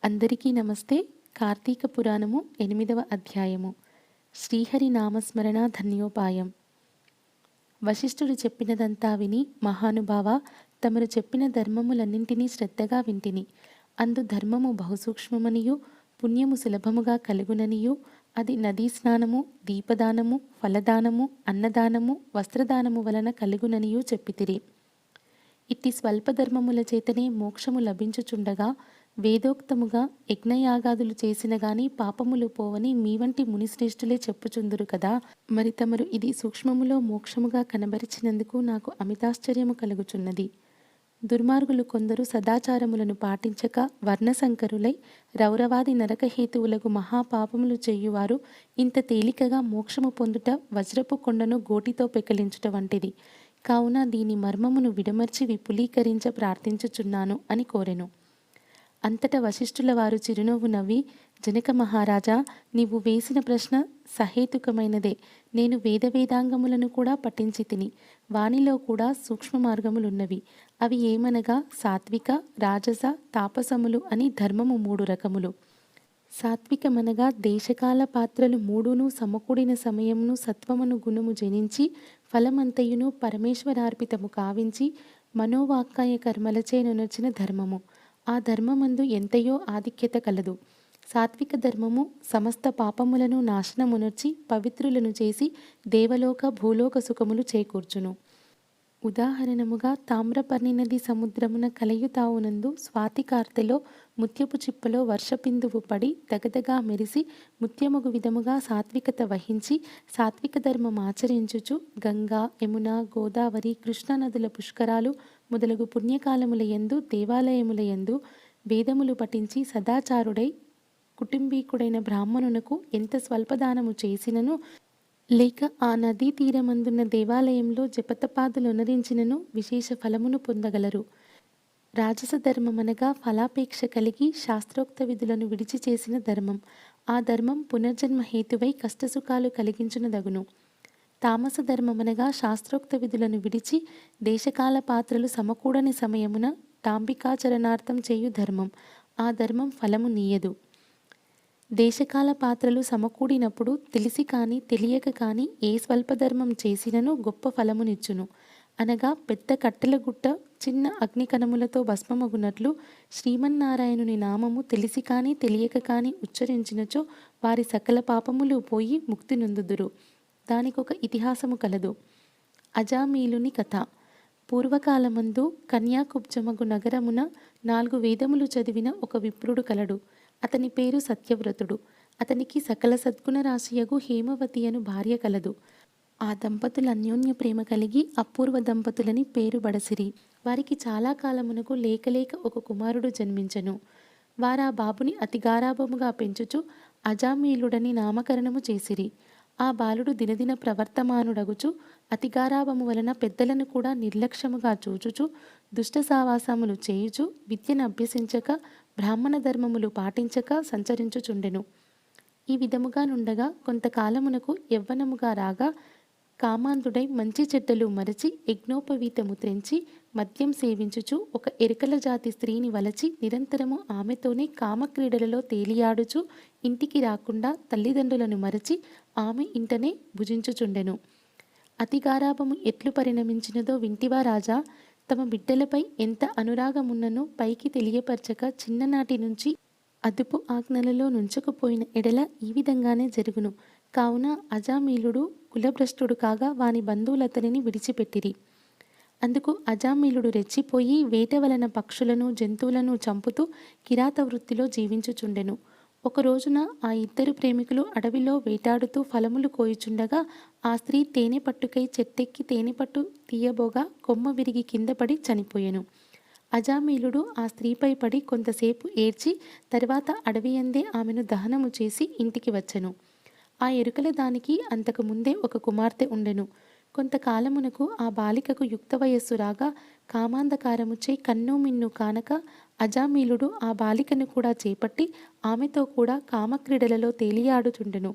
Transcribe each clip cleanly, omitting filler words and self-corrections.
అందరికీ నమస్తే. కార్తీక పురాణము 8వ అధ్యాయము. శ్రీహరి నామస్మరణ ధన్యోపాయం. వశిష్ఠుడు చెప్పినదంతా విని, మహానుభావ, తమరు చెప్పిన ధర్మములన్నింటినీ శ్రద్ధగా వింటిని. అందు ధర్మము బహుసూక్ష్మమనియు పుణ్యము సులభముగా కలుగుననియు, అది నదీ స్నానము, దీపదానము, ఫలదానము, అన్నదానము, వస్త్రదానము వలన కలుగుననియు చెప్పితిరి. ఇట్టి స్వల్పధర్మముల చేతనే మోక్షము లభించుచుండగా వేదోక్తముగా యజ్ఞయాగాదులు చేసిన గాని పాపములు పోవని మీ వంటి మునిశ్రేష్ఠులే చెప్పుచుందురు కదా. మరి తమరు ఇది సూక్ష్మములో మోక్షముగా కనబరిచినందుకు నాకు అమితాశ్చర్యము కలుగుచున్నది. దుర్మార్గులు కొందరు సదాచారములను పాటించక వర్ణసంకరులై రౌరవాది నరకహేతువులకు మహాపాపములు చేయువారు ఇంత తేలికగా మోక్షము పొందుట వజ్రపు కొండను గోటితో పెకలించుట వంటిది. కావున దీని మర్మమును విడమర్చి విపులీకరించ ప్రార్థించుచున్నాను అని కోరెను. అంతటా వశిష్ఠుల వారు చిరునవ్వు నవ్వి, జనక మహారాజా, నీవు వేసిన ప్రశ్న సహేతుకమైనదే. నేను వేదాంగములను కూడా పఠించి తిని, వానిలో కూడా సూక్ష్మ మార్గములున్నవి. అవి ఏమనగా సాత్విక, రాజస, తాపసములు అని ధర్మము 3 రకములు. సాత్వికమనగా దేశకాల పాత్రలు మూడును సమకూడిన సమయమును సత్వమును గుణము జనించి ఫలమంతయును పరమేశ్వరార్పితము కావించి మనోవాక్కాయ కర్మలచే నొనర్చిన ధర్మము. ఆ ధర్మమందు ఎంతయో ఆధిక్యత కలదు. సాత్విక ధర్మము సమస్త పాపములను నాశనమునర్చి పవిత్రులను చేసి దేవలోక భూలోక సుఖములు చేకూర్చును. ఉదాహరణముగా తామ్రపర్ణి నది సముద్రమున కలయుతావునందు స్వాతికార్తెలో ముత్యపు చిప్పలో వర్షపిందువు పడి దగదగా మెరిసి ముత్యముగు విధముగా సాత్వికత వహించి సాత్విక ధర్మం ఆచరించుచు గంగా, యమున, గోదావరి, కృష్ణా నదుల పుష్కరాలు మొదలగు పుణ్యకాలముల యందు దేవాలయముల యందు వేదములు పఠించి సదాచారుడై కుటుంబీకుడైన బ్రాహ్మణునకు ఎంత స్వల్పదానము చేసినను లేక ఆ నదీ తీరమందున్న దేవాలయంలో జపతపాదులొనరించినను విశేష ఫలమును పొందగలరు. రాజస ధర్మమనగా ఫలాపేక్ష కలిగి శాస్త్రోక్త విధులను విడిచి చేసిన ధర్మం. ఆ ధర్మం పునర్జన్మ హేతువై కష్టసుఖాలు కలిగించునదగును. తామస ధర్మమనగా శాస్త్రోక్త విధులను విడిచి దేశకాల పాత్రలు సమకూడని సమయమున డాంబికాచరణార్థం చేయు ధర్మం. ఆ ధర్మం ఫలము నీయదు. దేశకాల పాత్రలు సమకూడినప్పుడు తెలిసి కానీ తెలియక కానీ ఏ స్వల్పధర్మం చేసినను గొప్ప ఫలమునిచ్చును. అనగా పెద్ద కట్టెల గుట్ట చిన్న అగ్నికణములతో భస్మమగునట్లు శ్రీమన్నారాయణుని నామము తెలిసి కానీ తెలియక కానీ ఉచ్చరించినచో వారి సకల పాపములు పోయి ముక్తి నొందుదురు. దానికొక ఇతిహాసము కలదు. అజామీలుని కథ. పూర్వకాలమందు కన్యాకుబ్జమగు నగరమున 4 వేదములు చదివిన ఒక విప్రుడు కలడు. అతని పేరు సత్యవ్రతుడు. అతనికి సకల సద్గుణ రాశియగు హేమవతి అను భార్య కలదు. ఆ దంపతులు అన్యోన్య ప్రేమ కలిగి అపూర్వ దంపతులని పేరు బడసిరి. వారికి చాలా కాలమునకు లేకలేక ఒక కుమారుడు జన్మించెను. వారా బాబుని అతి గారాభముగా పెంచుచు అజామీలుడని నామకరణము చేసిరి. ఆ బాలుడు దినదిన ప్రవర్తమానుడగుచు అతి గారాభము వలన పెద్దలను కూడా నిర్లక్ష్యముగా చూచుచు దుష్ట సావాసములు చేయుచు విద్యను అభ్యసించక బ్రాహ్మణ ధర్మములు పాటించక సంచరించుచుండెను. ఈ విధముగా నుండగా కొంతకాలమునకు యవ్వనముగా రాగా కామాంధుడై మంచి చెడ్డలు మరచి యజ్ఞోపవీతము త్రెంచి మద్యం సేవించుచు ఒక ఎరకల జాతి స్త్రీని వలచి నిరంతరము ఆమెతోనే కామక్రీడలలో తేలియాడుచు ఇంటికి రాకుండా తల్లిదండ్రులను మరచి ఆమె ఇంటనే భుజించుచుండెను. అతి గారాభము ఎట్లు పరిణమించినదో వింటివా రాజా? తమ బిడ్డలపై ఎంత అనురాగమున్ననో పైకి తెలియపరచక చిన్ననాటి నుంచి అదుపు ఆజ్ఞలలో నుంచకపోయిన ఎడల ఈ విధంగానే జరుగును. కావున అజామీలుడు కులభ్రష్టుడు కాగా వాని బంధువులతనిని విడిచిపెట్టిరి. అందుకు అజామీలుడు రెచ్చిపోయి వేట వలన పక్షులను జంతువులను చంపుతూ కిరాత వృత్తిలో జీవించుచుండెను. ఒక రోజున ఆ ఇద్దరు ప్రేమికులు అడవిలో వేటాడుతూ ఫలములు కోయుచుండగా ఆ స్త్రీ తేనె పట్టుకై చెట్టెక్కి తేనె పట్టు తీయబోగా కొమ్మ విరిగి కింద పడి చనిపోయెను. అజామీలుడు ఆ స్త్రీపై పడి కొంతసేపు ఏడ్చి తర్వాత అడవియందే ఆమెను దహనము చేసి ఇంటికి వచ్చెను. ఆ ఎరుకల దానికి అంతకు ముందే ఒక కుమార్తె ఉండెను. కొంతకాలమునకు ఆ బాలికకు యుక్త వయస్సు రాగా కామాంధకారముచే కన్ను మిన్ను కానక అజామీలుడు ఆ బాలికను కూడా చేపట్టి ఆమెతో కూడా కామక్రీడలలో తేలియాడుచుండెను.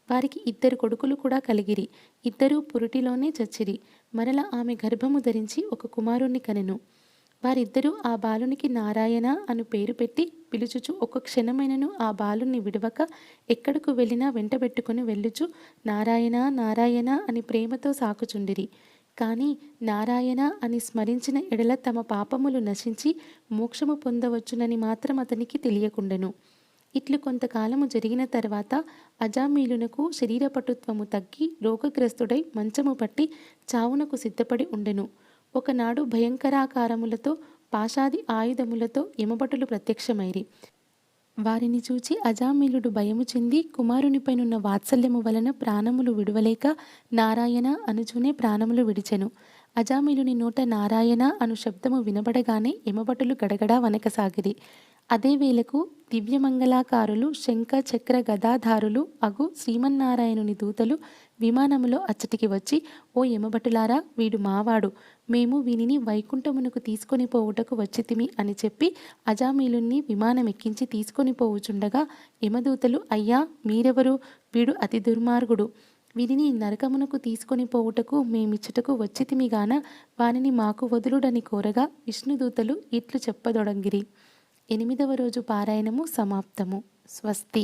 వారికి 2 కొడుకులు కూడా కలిగిరి. ఇద్దరూ పురిటిలోనే చచ్చిరి. మరల ఆమె గర్భము ధరించి ఒక కుమారుణ్ణి కనెను. వారిద్దరూ ఆ బాలునికి నారాయణ అను పేరు పెట్టి పిలుచుచు ఒక క్షణమైనను ఆ బాలుని విడవక ఎక్కడకు వెళ్ళినా వెంటబెట్టుకుని వెళ్ళుచు నారాయణ నారాయణ అని ప్రేమతో సాకుచుండిరి. కానీ నారాయణ అని స్మరించిన ఎడల తమ పాపములు నశించి మోక్షము పొందవచ్చునని మాత్రం అతనికి తెలియకుండెను. ఇట్లు కొంతకాలము జరిగిన తర్వాత అజామీలునకు శరీరపటుత్వము తగ్గి రోగగ్రస్తుడై మంచము పట్టి చావునకు సిద్ధపడి ఉండెను. ఒకనాడు భయంకరాకారములతో పాశాది ఆయుధములతో యమభటులు ప్రత్యక్షమైరి. వారిని చూచి అజామీలుడు భయము చెంది కుమారునిపైనున్న వాత్సల్యము వలన ప్రాణములు విడువలేక నారాయణ అనుచూనే ప్రాణములు విడిచెను. అజామీలుని నోట నారాయణ అను శబ్దము వినబడగానే యమభటులు గడగడా వనకసాగిరి. అదే వేళకు దివ్యమంగళాకారులు శంఖ చక్ర గదాధారులు అగు శ్రీమన్నారాయణుని దూతలు విమానములో అచ్చటికి వచ్చి, ఓ యమభటులారా, వీడు మావాడు, మేము వీనిని వైకుంఠమునకు తీసుకొని పోవుటకు వచ్చితిమి అని చెప్పి అజామీలుణ్ణి విమానమెక్కించి తీసుకొని పోవుచుండగా యమదూతలు, అయ్యా మీరెవరు? వీడు అతి దుర్మార్గుడు, వీరిని నరకమునకు తీసుకొని పోవుటకు మేమిచ్చుటకు వచ్చితిమిగాన వానిని మాకు వదులుడని కోరగా విష్ణుదూతలు ఇట్లు చెప్పదొడంగిరి. 8వ రోజు పారాయణము సమాప్తము. స్వస్తి.